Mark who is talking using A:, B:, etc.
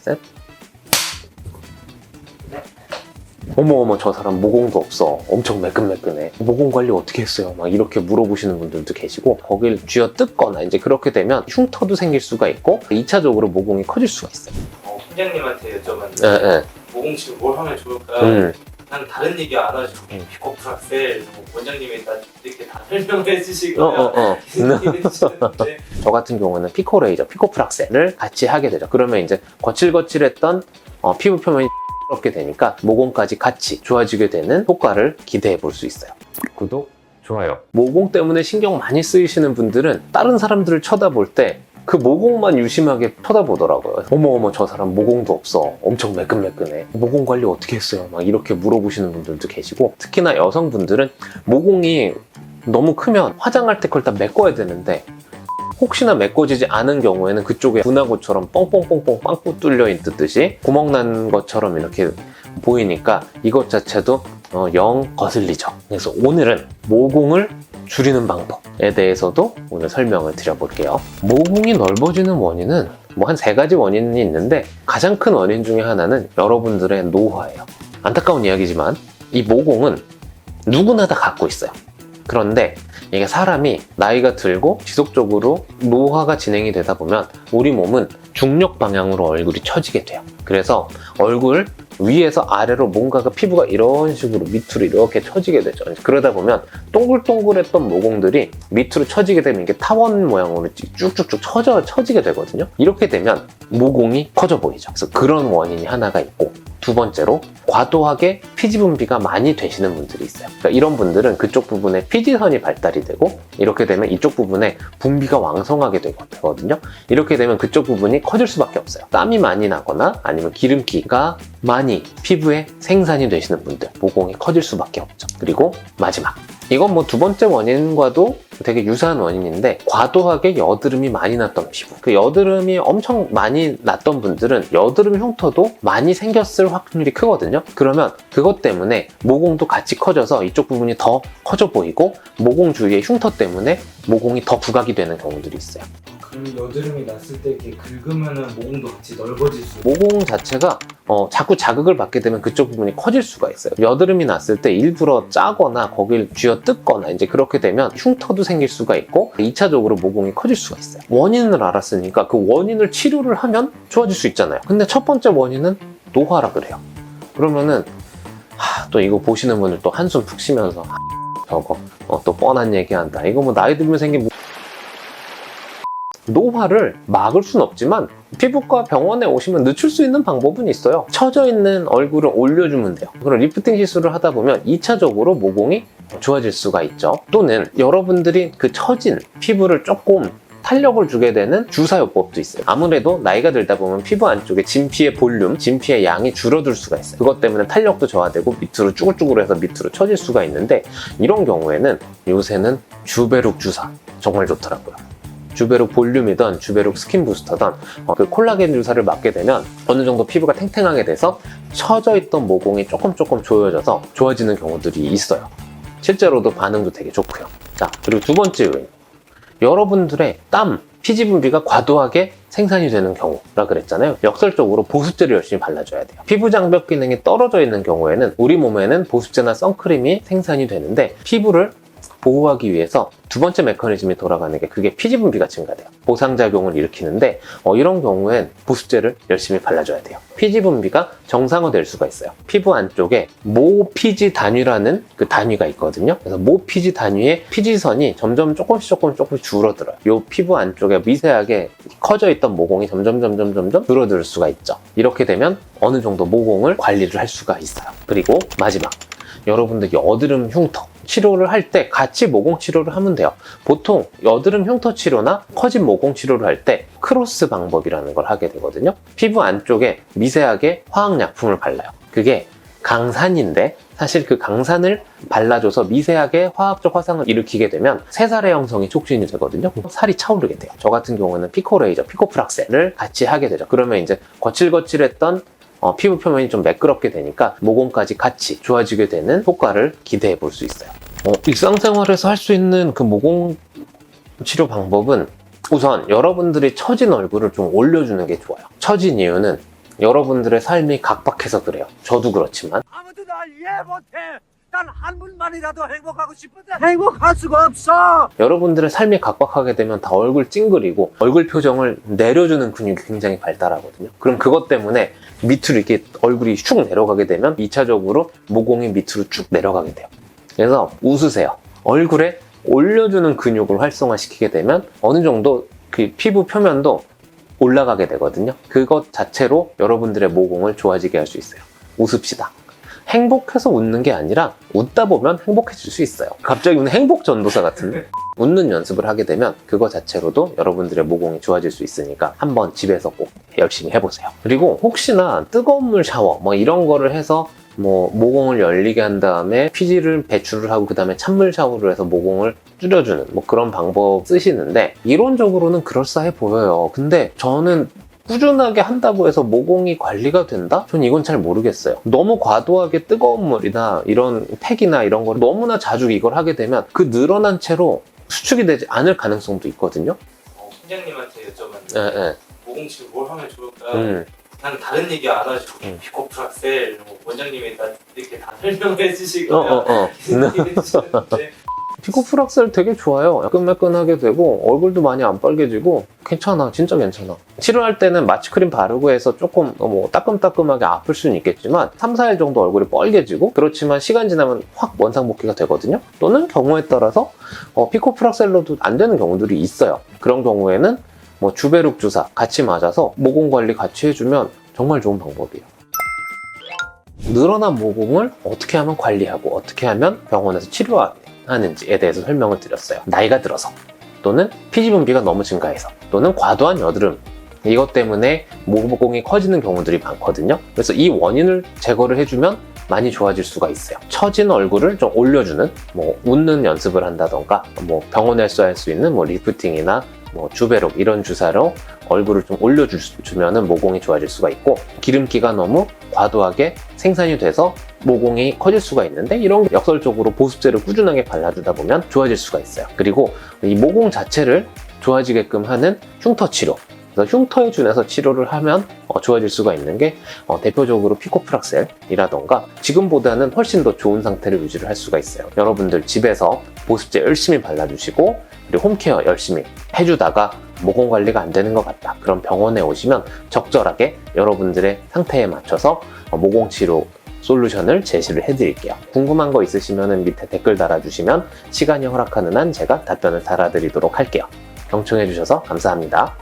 A: 셋. 어머 저 사람 모공도 없어, 엄청 매끈매끈해, 모공 관리 어떻게 했어요? 막 이렇게 물어보시는 분들도 계시고, 거길 쥐어뜯거나 이제 그렇게 되면 흉터도 생길 수가 있고 2차적으로 모공이 커질 수가 있어요.
B: 팀장님한테 여쭤봤는데
A: 네.
B: 모공 치료 뭘 하면 좋을까? 난 다른 얘기 안 하시고 피코프락셀, 원장님이 다 이렇게 다 설명을 해주시고 해주시는데
A: 저 같은 경우는 피코레이저, 피코프락셀을 같이 하게 되죠. 그러면 이제 거칠거칠했던 피부 표면이 부럽게 되니까 모공까지 같이 좋아지게 되는 효과를 기대해 볼 수 있어요. 구독, 좋아요. 모공 때문에 신경 많이 쓰이시는 분들은 다른 사람들을 쳐다볼 때 그 모공만 유심하게 쳐다보더라고요. 어머 저 사람 모공도 없어, 엄청 매끈매끈해, 모공 관리 어떻게 했어요? 막 이렇게 물어보시는 분들도 계시고, 특히나 여성분들은 모공이 너무 크면 화장할 때 그걸 다 메꿔야 되는데 혹시나 메꿔지지 않은 경우에는 그쪽에 분화구처럼 뻥뻥뻥뻥 빵꾸 뚫려 있듯이 구멍 난 것처럼 이렇게 보이니까 이것 자체도 영 거슬리죠. 그래서 오늘은 모공을 줄이는 방법에 대해서도 오늘 설명을 드려볼게요. 모공이 넓어지는 원인은 뭐 한 3가지 원인이 있는데, 가장 큰 원인 중에 하나는 여러분들의 노화예요. 안타까운 이야기지만 이 모공은 누구나 다 갖고 있어요. 그런데 이게 사람이 나이가 들고 지속적으로 노화가 진행이 되다 보면 우리 몸은 중력 방향으로 얼굴이 처지게 돼요. 그래서 얼굴 위에서 아래로 뭔가가 피부가 이런 식으로 밑으로 이렇게 처지게 되죠. 그러다 보면 동글동글했던 모공들이 밑으로 처지게 되면 이게 타원 모양으로 쭉쭉쭉 처지게 되거든요. 이렇게 되면 모공이 커져 보이죠. 그래서 그런 원인이 하나가 있고, 두 번째로 과도하게 피지 분비가 많이 되시는 분들이 있어요. 그러니까 이런 분들은 그쪽 부분에 피지선이 발달이 되고, 이렇게 되면 이쪽 부분에 분비가 왕성하게 되거든요. 이렇게 되면 그쪽 부분이 커질 수밖에 없어요. 땀이 많이 나거나 아니면 기름기가 많이 피부에 생산이 되시는 분들, 모공이 커질 수밖에 없죠. 그리고 마지막, 이건 뭐 두 번째 원인과도 되게 유사한 원인인데, 과도하게 여드름이 많이 났던 피부. 그 여드름이 엄청 많이 났던 분들은 여드름 흉터도 많이 생겼을 확률이 크거든요. 그러면 그것 때문에 모공도 같이 커져서 이쪽 부분이 더 커져 보이고, 모공 주위의 흉터 때문에 모공이 더 부각이 되는 경우들이 있어요.
B: 그럼 여드름이 났을 때 이렇게 긁으면은 모공도 같이 넓어질 수
A: 모공 자체가 자꾸 자극을 받게 되면 그쪽 부분이 커질 수가 있어요. 여드름이 났을 때 일부러 짜거나 거길 쥐어뜯거나 이제 그렇게 되면 흉터도 생길 수가 있고 2차적으로 모공이 커질 수가 있어요. 원인을 알았으니까 그 원인을 치료를 하면 좋아질 수 있잖아요. 근데 첫 번째 원인은 노화라 그래요. 그러면은 또 이거 보시는 분들 또 한숨 푹 쉬면서 저거 또 뻔한 얘기한다, 이거 뭐 나이 들면 생긴 노화를 막을 순 없지만 피부과 병원에 오시면 늦출 수 있는 방법은 있어요. 처져 있는 얼굴을 올려주면 돼요. 그럼 리프팅 시술을 하다 보면 2차적으로 모공이 좋아질 수가 있죠. 또는 여러분들이 그 처진 피부를 조금 탄력을 주게 되는 주사요법도 있어요. 아무래도 나이가 들다 보면 피부 안쪽에 진피의 볼륨, 진피의 양이 줄어들 수가 있어요. 그것 때문에 탄력도 저하되고 밑으로 쭈글쭈글해서 밑으로 처질 수가 있는데, 이런 경우에는 요새는 주베룩 주사 정말 좋더라고요. 주베룩 볼륨이든 주베룩 스킨 부스터든 그 콜라겐 주사를 맞게 되면 어느 정도 피부가 탱탱하게 돼서 처져 있던 모공이 조금 조여져서 좋아지는 경우들이 있어요. 실제로도 반응도 되게 좋고요. 자, 그리고 두 번째 요인, 여러분들의 땀, 피지 분비가 과도하게 생산이 되는 경우라 그랬잖아요. 역설적으로 보습제를 열심히 발라줘야 돼요. 피부 장벽 기능이 떨어져 있는 경우에는 우리 몸에는 보습제나 선크림이 생산이 되는데, 피부를 보호하기 위해서 두 번째 메커니즘이 돌아가는 게 그게 피지 분비가 증가돼요. 보상작용을 일으키는데 이런 경우엔 보습제를 열심히 발라줘야 돼요. 피지 분비가 정상화될 수가 있어요. 피부 안쪽에 모피지 단위라는 그 단위가 있거든요. 그래서 모피지 단위의 피지선이 점점 조금씩 줄어들어요. 이 피부 안쪽에 미세하게 커져 있던 모공이 점점 줄어들 수가 있죠. 이렇게 되면 어느 정도 모공을 관리를 할 수가 있어요. 그리고 마지막, 여러분들 여드름 흉터 치료를 할 때 같이 모공 치료를 하면 돼요. 보통 여드름 흉터 치료나 커진 모공 치료를 할 때 크로스 방법이라는 걸 하게 되거든요. 피부 안쪽에 미세하게 화학약품을 발라요. 그게 강산인데, 사실 그 강산을 발라줘서 미세하게 화학적 화상을 일으키게 되면 새살의 형성이 촉진이 되거든요. 살이 차오르게 돼요. 저 같은 경우는 피코레이저, 피코프락셀을 같이 하게 되죠. 그러면 이제 거칠거칠했던 피부 표면이 좀 매끄럽게 되니까 모공까지 같이 좋아지게 되는 효과를 기대해 볼 수 있어요. 일상생활에서 할 수 있는 그 모공 치료 방법은, 우선 여러분들이 처진 얼굴을 좀 올려주는 게 좋아요. 처진 이유는 여러분들의 삶이 각박해서 그래요. 저도 그렇지만.
C: 아무도 날 이해 못해. 난 한 분만이라도 행복하고 싶은데 행복할 수가 없어.
A: 여러분들의 삶이 각박하게 되면 다 얼굴 찡그리고 얼굴 표정을 내려주는 근육이 굉장히 발달하거든요. 그럼 그것 때문에 밑으로 이렇게 얼굴이 슉 내려가게 되면 2차적으로 모공이 밑으로 쭉 내려가게 돼요. 그래서 웃으세요. 얼굴에 올려주는 근육을 활성화시키게 되면 어느 정도 그 피부 표면도 올라가게 되거든요. 그것 자체로 여러분들의 모공을 좋아지게 할 수 있어요. 웃읍시다. 행복해서 웃는 게 아니라 웃다 보면 행복해질 수 있어요. 갑자기 웃는 행복 전도사 같은데? 웃는 연습을 하게 되면 그거 자체로도 여러분들의 모공이 좋아질 수 있으니까 한번 집에서 꼭 열심히 해보세요. 그리고 혹시나 뜨거운 물 샤워 뭐 이런 거를 해서 뭐 모공을 열리게 한 다음에 피지를 배출을 하고 그 다음에 찬물 샤워를 해서 모공을 줄여주는 뭐 그런 방법 쓰시는데 이론적으로는 그럴싸해 보여요. 근데 저는 꾸준하게 한다고 해서 모공이 관리가 된다? 전 이건 잘 모르겠어요. 너무 과도하게 뜨거운 물이나 이런 팩이나 이런 걸 너무나 자주 이걸 하게 되면 그 늘어난 채로 수축이 되지 않을 가능성도 있거든요.
B: 팀장님한테 여쭤봤는데
A: 예.
B: 모공 치료 뭘 하면 좋을까? 나는 다른 얘기 안 하고 피코프락셀 원장님이 다 이렇게 다 설명해 주시고 얘기해 주셨는데
A: 피코프락셀 되게 좋아요. 매끈매끈하게 되고 얼굴도 많이 안 빨개지고 괜찮아. 진짜 괜찮아. 치료할 때는 마취크림 바르고 해서 조금 뭐 따끔따끔하게 아플 수는 있겠지만 3, 4일 정도 얼굴이 빨개지고 그렇지만 시간 지나면 확 원상복귀가 되거든요. 또는 경우에 따라서 피코프락셀로도 안 되는 경우들이 있어요. 그런 경우에는 뭐 주베룩 주사 같이 맞아서 모공 관리 같이 해주면 정말 좋은 방법이에요. 늘어난 모공을 어떻게 하면 관리하고 어떻게 하면 병원에서 치료하는지에 대해서 설명을 드렸어요. 나이가 들어서 또는 피지 분비가 너무 증가해서 또는 과도한 여드름 이것 때문에 모공이 커지는 경우들이 많거든요. 그래서 이 원인을 제거를 해주면 많이 좋아질 수가 있어요. 처진 얼굴을 좀 올려주는 뭐 웃는 연습을 한다던가 뭐 병원에서 할 수 있는 뭐 리프팅이나 뭐 주베룩 이런 주사로 얼굴을 좀 올려주면은 모공이 좋아질 수가 있고 기름기가 너무 과도하게 생산이 돼서 모공이 커질 수가 있는데 이런 역설적으로 보습제를 꾸준하게 발라주다 보면 좋아질 수가 있어요. 그리고 이 모공 자체를 좋아지게끔 하는 흉터 치료 그래서 흉터에 준해서 치료를 하면 좋아질 수가 있는 게 대표적으로 피코프락셀이라던가 지금보다는 훨씬 더 좋은 상태를 유지를 할 수가 있어요. 여러분들 집에서 보습제 열심히 발라주시고 그리고 홈케어 열심히 해주다가 모공 관리가 안 되는 것 같다. 그럼 병원에 오시면 적절하게 여러분들의 상태에 맞춰서 모공 치료 솔루션을 제시를 해드릴게요. 궁금한 거 있으시면 밑에 댓글 달아주시면 시간이 허락하는 한 제가 답변을 달아드리도록 할게요. 경청해주셔서 감사합니다.